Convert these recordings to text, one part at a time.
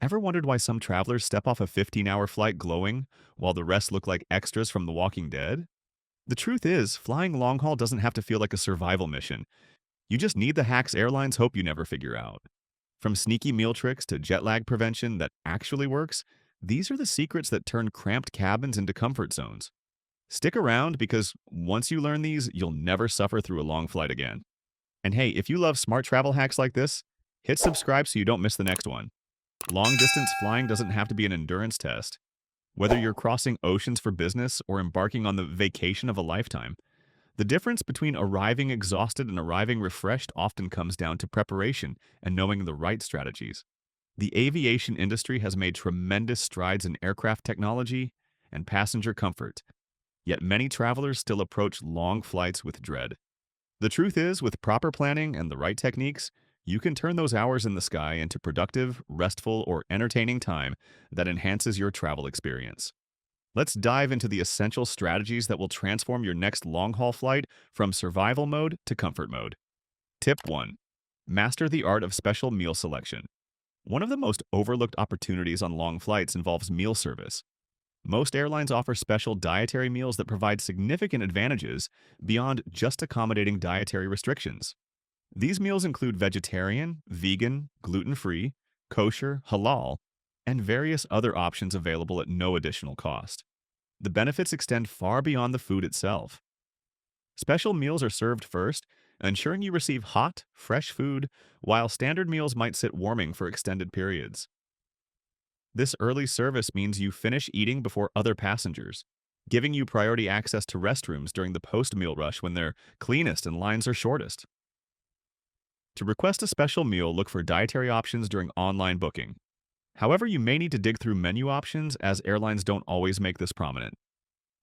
Ever wondered why some travelers step off a 15-hour flight glowing while the rest look like extras from The Walking Dead? The truth is, flying long haul doesn't have to feel like a survival mission. You just need the hacks airlines hope you never figure out. From sneaky meal tricks to jet lag prevention that actually works, these are the secrets that turn cramped cabins into comfort zones. Stick around because once you learn these, you'll never suffer through a long flight again. And hey, if you love smart travel hacks like this, hit subscribe so you don't miss the next one. Long distance flying doesn't have to be an endurance test. Whether you're crossing oceans for business or embarking on the vacation of a lifetime, the difference between arriving exhausted and arriving refreshed often comes down to preparation and knowing the right strategies. The aviation industry has made tremendous strides in aircraft technology and passenger comfort, yet many travelers still approach long flights with dread. The truth is, with proper planning and the right techniques, you can turn those hours in the sky into productive, restful, or entertaining time that enhances your travel experience. Let's dive into the essential strategies that will transform your next long haul flight from survival mode to comfort mode. Tip 1. Master the art of special meal selection. One of the most overlooked opportunities on long flights involves meal service. Most airlines offer special dietary meals that provide significant advantages beyond just accommodating dietary restrictions. These meals include vegetarian, vegan, gluten-free, kosher, halal, and various other options available at no additional cost. The benefits extend far beyond the food itself. Special meals are served first, ensuring you receive hot, fresh food, while standard meals might sit warming for extended periods. This early service means you finish eating before other passengers, giving you priority access to restrooms during the post-meal rush when they're cleanest and lines are shortest. To request a special meal, look for dietary options during online booking. However, you may need to dig through menu options as airlines don't always make this prominent.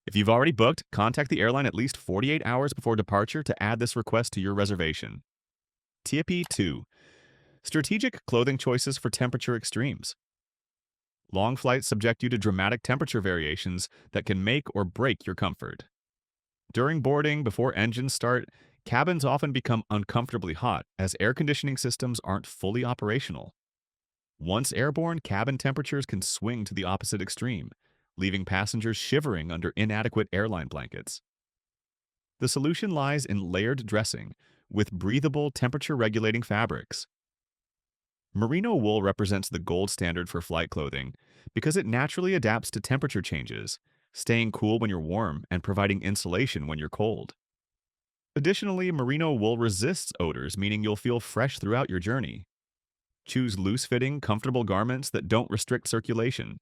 If you've already booked, contact the airline at least 48 hours before departure to add this request to your reservation. Tip 2. Strategic clothing choices for temperature extremes. Long flights subject you to dramatic temperature variations that can make or break your comfort. During boarding, before engines start, cabins often become uncomfortably hot as air conditioning systems aren't fully operational. Once airborne, cabin temperatures can swing to the opposite extreme, leaving passengers shivering under inadequate airline blankets. The solution lies in layered dressing with breathable, temperature-regulating fabrics. Merino wool represents the gold standard for flight clothing because it naturally adapts to temperature changes, staying cool when you're warm and providing insulation when you're cold. Additionally, merino wool resists odors, meaning you'll feel fresh throughout your journey. Choose loose-fitting, comfortable garments that don't restrict circulation.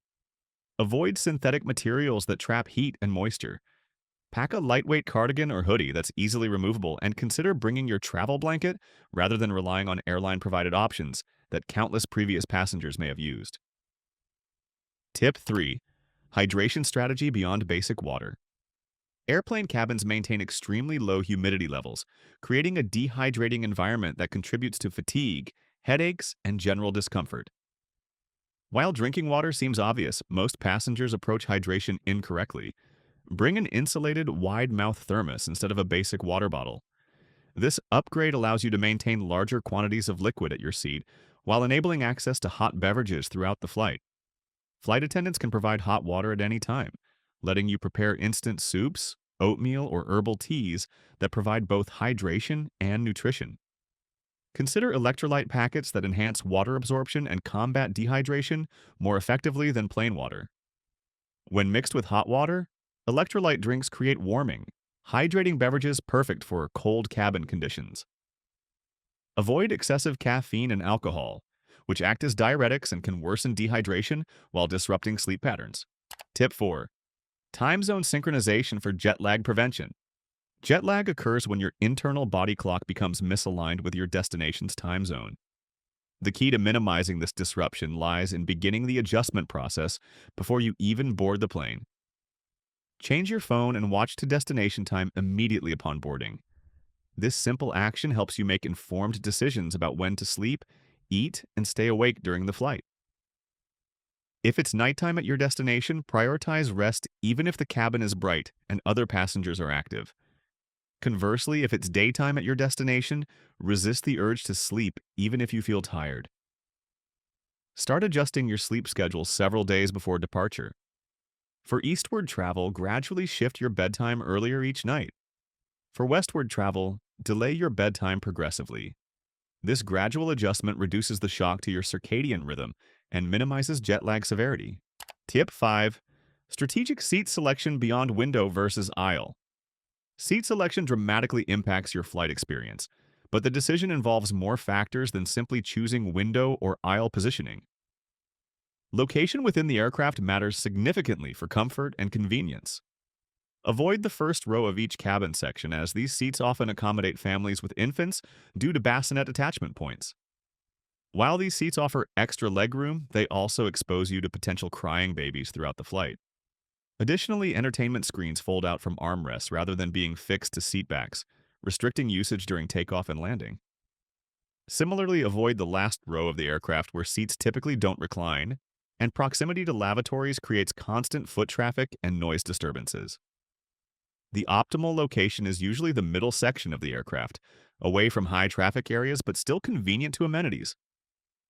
Avoid synthetic materials that trap heat and moisture. Pack a lightweight cardigan or hoodie that's easily removable and consider bringing your travel blanket rather than relying on airline-provided options that countless previous passengers may have used. Tip 3. Hydration strategy beyond basic water. Airplane cabins maintain extremely low humidity levels, creating a dehydrating environment that contributes to fatigue, headaches, and general discomfort. While drinking water seems obvious, most passengers approach hydration incorrectly. Bring an insulated, wide-mouth thermos instead of a basic water bottle. This upgrade allows you to maintain larger quantities of liquid at your seat while enabling access to hot beverages throughout the flight. Flight attendants can provide hot water at any time, letting you prepare instant soups, oatmeal, or herbal teas that provide both hydration and nutrition. Consider electrolyte packets that enhance water absorption and combat dehydration more effectively than plain water. When mixed with hot water, electrolyte drinks create warming, hydrating beverages perfect for cold cabin conditions. Avoid excessive caffeine and alcohol, which act as diuretics and can worsen dehydration while disrupting sleep patterns. Tip 4. Time zone synchronization for jet lag prevention. Jet lag occurs when your internal body clock becomes misaligned with your destination's time zone. The key to minimizing this disruption lies in beginning the adjustment process before you even board the plane. Change your phone and watch to destination time immediately upon boarding. This simple action helps you make informed decisions about when to sleep, eat, and stay awake during the flight. If it's nighttime at your destination, prioritize rest even if the cabin is bright and other passengers are active. Conversely, if it's daytime at your destination, resist the urge to sleep even if you feel tired. Start adjusting your sleep schedule several days before departure. For eastward travel, gradually shift your bedtime earlier each night. For westward travel, delay your bedtime progressively. This gradual adjustment reduces the shock to your circadian rhythm and minimizes jet lag severity. Tip 5. Strategic seat selection beyond window versus aisle. Seat selection dramatically impacts your flight experience, but the decision involves more factors than simply choosing window or aisle positioning. Location within the aircraft matters significantly for comfort and convenience. Avoid the first row of each cabin section, as these seats often accommodate families with infants due to bassinet attachment points. While these seats offer extra legroom, they also expose you to potential crying babies throughout the flight. Additionally, entertainment screens fold out from armrests rather than being fixed to seat backs, restricting usage during takeoff and landing. Similarly, avoid the last row of the aircraft where seats typically don't recline, and proximity to lavatories creates constant foot traffic and noise disturbances. The optimal location is usually the middle section of the aircraft, away from high traffic areas but still convenient to amenities.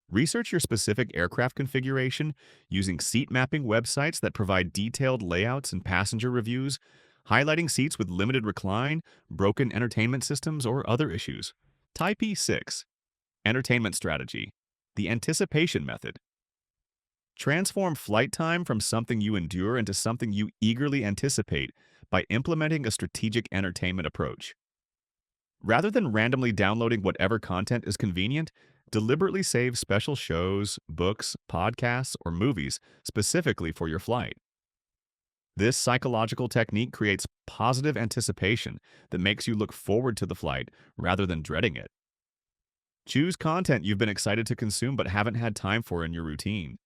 Research your specific aircraft configuration using seat mapping websites that provide detailed layouts and passenger reviews, highlighting seats with limited recline, broken entertainment systems, or other issues. Type E6. Entertainment strategy. The anticipation method. Transform flight time from something you endure into something you eagerly anticipate by implementing a strategic entertainment approach. Rather than randomly downloading whatever content is convenient, deliberately save special shows, books, podcasts, or movies specifically for your flight. This psychological technique creates positive anticipation that makes you look forward to the flight rather than dreading it. Choose content you've been excited to consume but haven't had time for in your routine.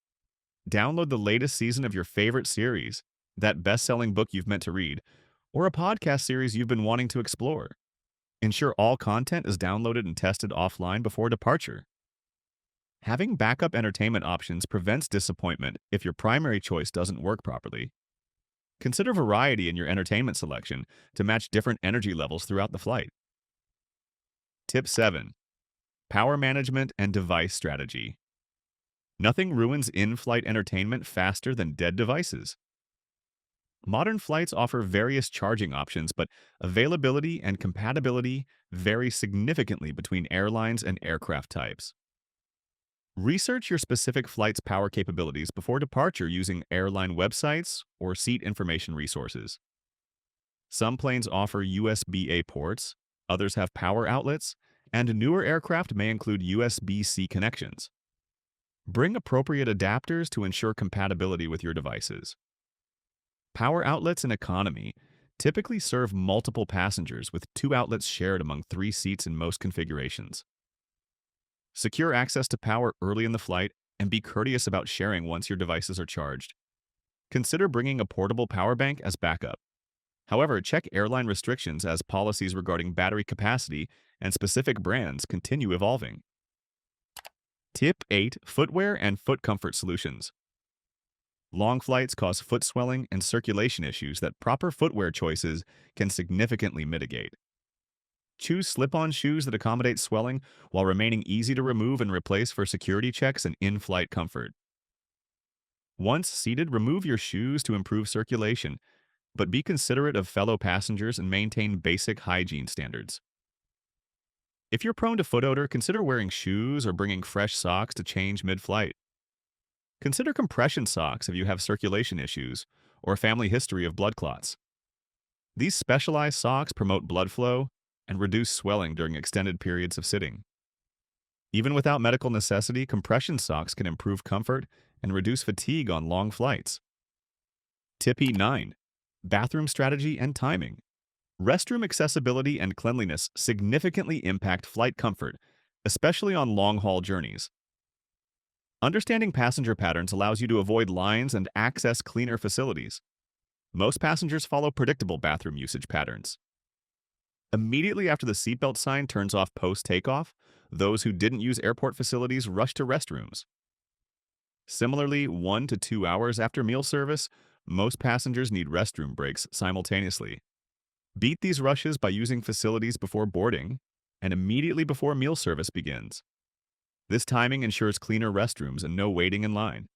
Download the latest season of your favorite series, that best-selling book you've meant to read, or a podcast series you've been wanting to explore. Ensure all content is downloaded and tested offline before departure. Having backup entertainment options prevents disappointment if your primary choice doesn't work properly. Consider variety in your entertainment selection to match different energy levels throughout the flight. Tip 7. Power management and device strategy. Nothing ruins in-flight entertainment faster than dead devices. Modern flights offer various charging options, but availability and compatibility vary significantly between airlines and aircraft types. Research your specific flight's power capabilities before departure using airline websites or seat information resources. Some planes offer USB-A ports, others have power outlets, and newer aircraft may include USB-C connections. Bring appropriate adapters to ensure compatibility with your devices. Power outlets in economy typically serve multiple passengers, with 2 outlets shared among 3 seats in most configurations. Secure access to power early in the flight and be courteous about sharing once your devices are charged. Consider bringing a portable power bank as backup. However, check airline restrictions as policies regarding battery capacity and specific brands continue evolving. Tip 8. Footwear and foot comfort solutions. Long flights cause foot swelling and circulation issues that proper footwear choices can significantly mitigate. Choose slip-on shoes that accommodate swelling while remaining easy to remove and replace for security checks and in-flight comfort. Once seated, remove your shoes to improve circulation, but be considerate of fellow passengers and maintain basic hygiene standards. If you're prone to foot odor, consider wearing shoes or bringing fresh socks to change mid-flight. Consider compression socks if you have circulation issues or a family history of blood clots. These specialized socks promote blood flow and reduce swelling during extended periods of sitting. Even without medical necessity, compression socks can improve comfort and reduce fatigue on long flights. Tip 9. Bathroom strategy and timing. Restroom accessibility and cleanliness significantly impact flight comfort, especially on long-haul journeys. Understanding passenger patterns allows you to avoid lines and access cleaner facilities. Most passengers follow predictable bathroom usage patterns. Immediately after the seatbelt sign turns off post-takeoff, those who didn't use airport facilities rush to restrooms. Similarly, 1 to 2 hours after meal service, most passengers need restroom breaks simultaneously. Beat these rushes by using facilities before boarding and immediately before meal service begins. This timing ensures cleaner restrooms and no waiting in line.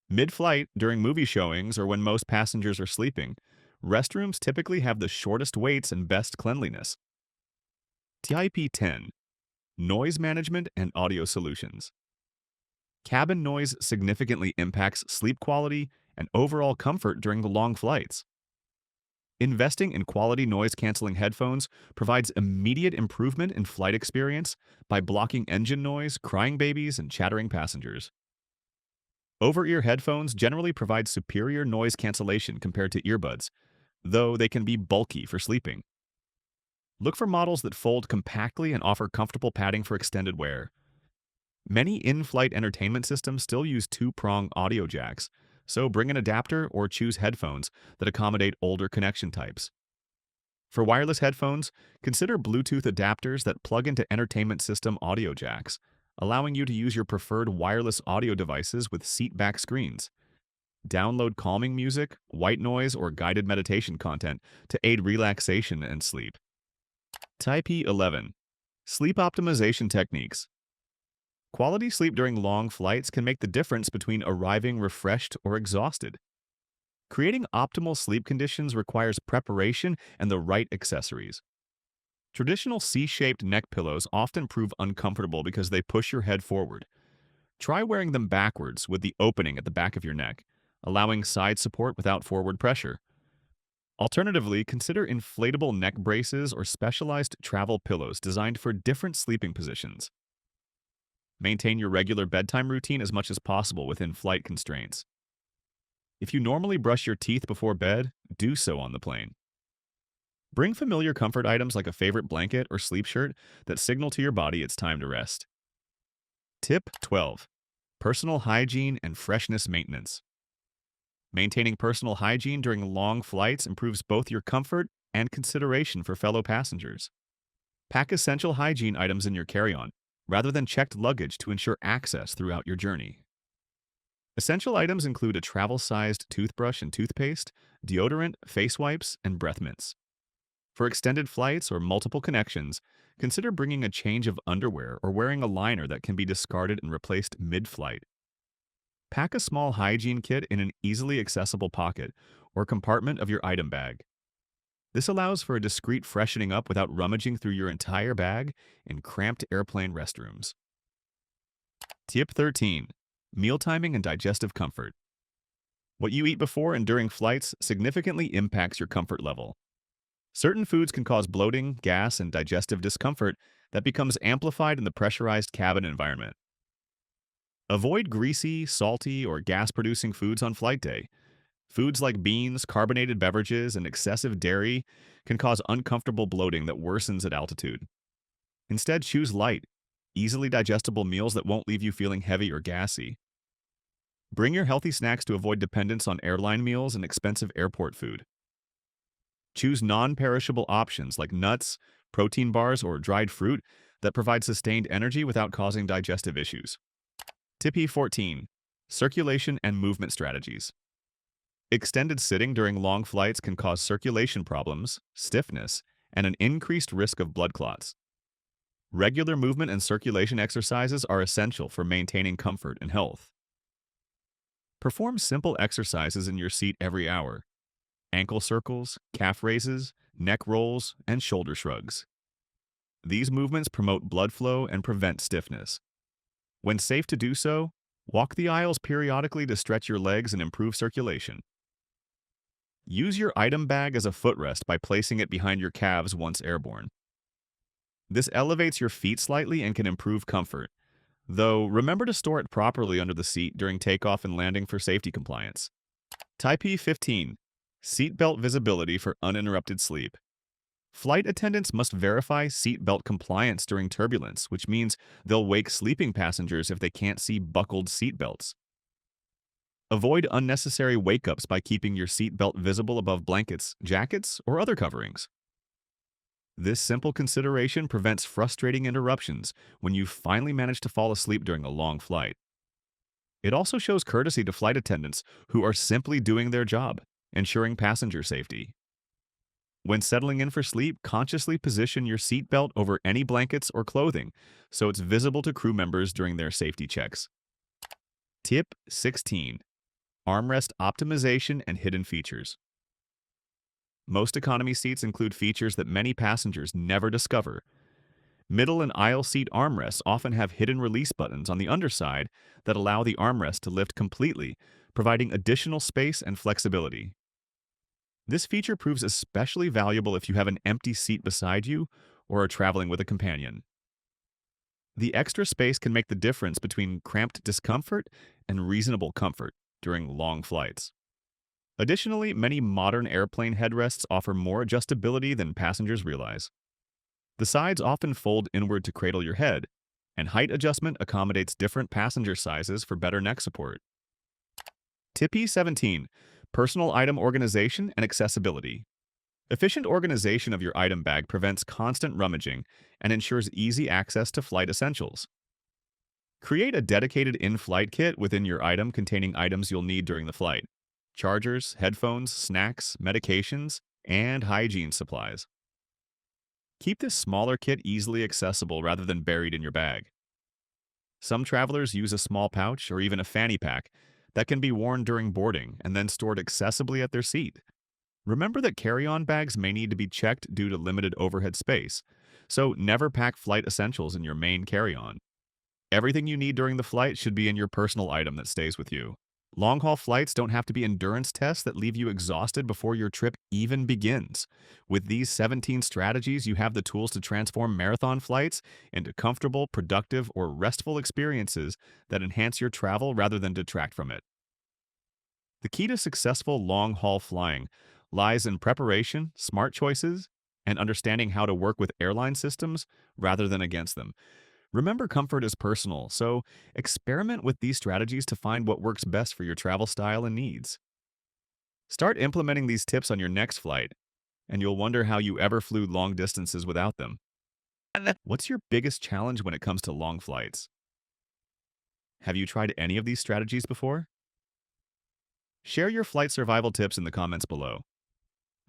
Mid-flight, during movie showings or when most passengers are sleeping, restrooms typically have the shortest waits and best cleanliness. TIP 10. Noise Management and Audio Solutions. Cabin noise significantly impacts sleep quality and overall comfort during the long flights. Investing in quality noise-canceling headphones provides immediate improvement in flight experience by blocking engine noise, crying babies, and chattering passengers. Over-ear headphones generally provide superior noise cancellation compared to earbuds, though they can be bulky for sleeping. Look for models that fold compactly and offer comfortable padding for extended wear. Many in-flight entertainment systems still use two-prong audio jacks, so bring an adapter or choose headphones that accommodate older connection types. For wireless headphones, consider Bluetooth adapters that plug into entertainment system audio jacks, allowing you to use your preferred wireless audio devices with seat-back screens. Download calming music, white noise, or guided meditation content to aid relaxation and sleep. Type 11. Sleep optimization techniques. Quality sleep during long flights can make the difference between arriving refreshed or exhausted. Creating optimal sleep conditions requires preparation and the right accessories. Traditional C-shaped neck pillows often prove uncomfortable because they push your head forward. Try wearing them backwards with the opening at the back of your neck, allowing side support without forward pressure. Alternatively, consider inflatable neck braces or specialized travel pillows designed for different sleeping positions. Maintain your regular bedtime routine as much as possible within flight constraints. If you normally brush your teeth before bed, do so on the plane. Bring familiar comfort items like a favorite blanket or sleep shirt that signal to your body it's time to rest. Tip 12. Personal hygiene and freshness maintenance. Maintaining personal hygiene during long flights improves both your comfort and consideration for fellow passengers. Pack essential hygiene items in your carry-on, rather than checked luggage to ensure access throughout your journey. Essential items include a travel-sized toothbrush and toothpaste, deodorant, face wipes, and breath mints. For extended flights or multiple connections, consider bringing a change of underwear or wearing a liner that can be discarded and replaced mid-flight. Pack a small hygiene kit in an easily accessible pocket or compartment of your item bag. This allows for a discreet freshening up without rummaging through your entire bag in cramped airplane restrooms. Tip 13. Meal timing and digestive comfort. What you eat before and during flights significantly impacts your comfort level. Certain foods can cause bloating, gas, and digestive discomfort that becomes amplified in the pressurized cabin environment. Avoid greasy, salty, or gas-producing foods on flight day. Foods like beans, carbonated beverages, and excessive dairy can cause uncomfortable bloating that worsens at altitude. Instead, choose light, easily digestible meals that won't leave you feeling heavy or gassy. Bring your healthy snacks to avoid dependence on airline meals and expensive airport food. Choose non-perishable options like nuts, protein bars, or dried fruit that provide sustained energy without causing digestive issues. Tip 14. Circulation and movement strategies. Extended sitting during long flights can cause circulation problems, stiffness, and an increased risk of blood clots. Regular movement and circulation exercises are essential for maintaining comfort and health. Perform simple exercises in your seat every hour. Ankle circles, calf raises, neck rolls, and shoulder shrugs. These movements promote blood flow and prevent stiffness. When safe to do so, walk the aisles periodically to stretch your legs and improve circulation. Use your item bag as a footrest by placing it behind your calves once airborne. This elevates your feet slightly and can improve comfort, though remember to store it properly under the seat during takeoff and landing for safety compliance. Type 15. Seatbelt visibility for uninterrupted sleep. Flight attendants must verify seatbelt compliance during turbulence, which means they'll wake sleeping passengers if they can't see buckled seatbelts. Avoid unnecessary wake-ups by keeping your seatbelt visible above blankets, jackets, or other coverings. This simple consideration prevents frustrating interruptions when you finally manage to fall asleep during a long flight. It also shows courtesy to flight attendants who are simply doing their job, ensuring passenger safety. When settling in for sleep, consciously position your seatbelt over any blankets or clothing so it's visible to crew members during their safety checks. Tip 16. Armrest optimization and hidden features. Most economy seats include features that many passengers never discover. Middle and aisle seat armrests often have hidden release buttons on the underside that allow the armrest to lift completely, providing additional space and flexibility. This feature proves especially valuable if you have an empty seat beside you or are traveling with a companion. The extra space can make the difference between cramped discomfort and reasonable comfort during long flights. Additionally, many modern airplane headrests offer more adjustability than passengers realize. The sides often fold inward to cradle your head, and height adjustment accommodates different passenger sizes for better neck support. Tip E17. Personal item organization and accessibility. Efficient organization of your item bag prevents constant rummaging and ensures easy access to flight essentials. Create a dedicated in-flight kit within your item containing items you'll need during the flight: chargers, headphones, snacks, medications, and hygiene supplies. Keep this smaller kit easily accessible rather than buried in your bag. Some travelers use a small pouch or even a fanny pack that can be worn during boarding and then stored accessibly at their seat. Remember that carry-on bags may need to be checked due to limited overhead space, so never pack flight essentials in your main carry-on. Everything you need during the flight should be in your personal item that stays with you. Long-haul flights don't have to be endurance tests that leave you exhausted before your trip even begins. With these 17 strategies, you have the tools to transform marathon flights into comfortable, productive, or restful experiences that enhance your travel rather than detract from it. The key to successful long-haul flying lies in preparation, smart choices, and understanding how to work with airline systems rather than against them. Remember, comfort is personal, so experiment with these strategies to find what works best for your travel style and needs. Start implementing these tips on your next flight, and you'll wonder how you ever flew long distances without them. What's your biggest challenge when it comes to long flights? Have you tried any of these strategies before? Share your flight survival tips in the comments below.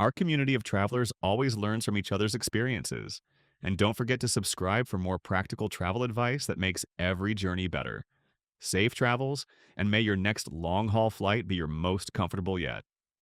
Our community of travelers always learns from each other's experiences. And don't forget to subscribe for more practical travel advice that makes every journey better. Safe travels, and may your next long-haul flight be your most comfortable yet.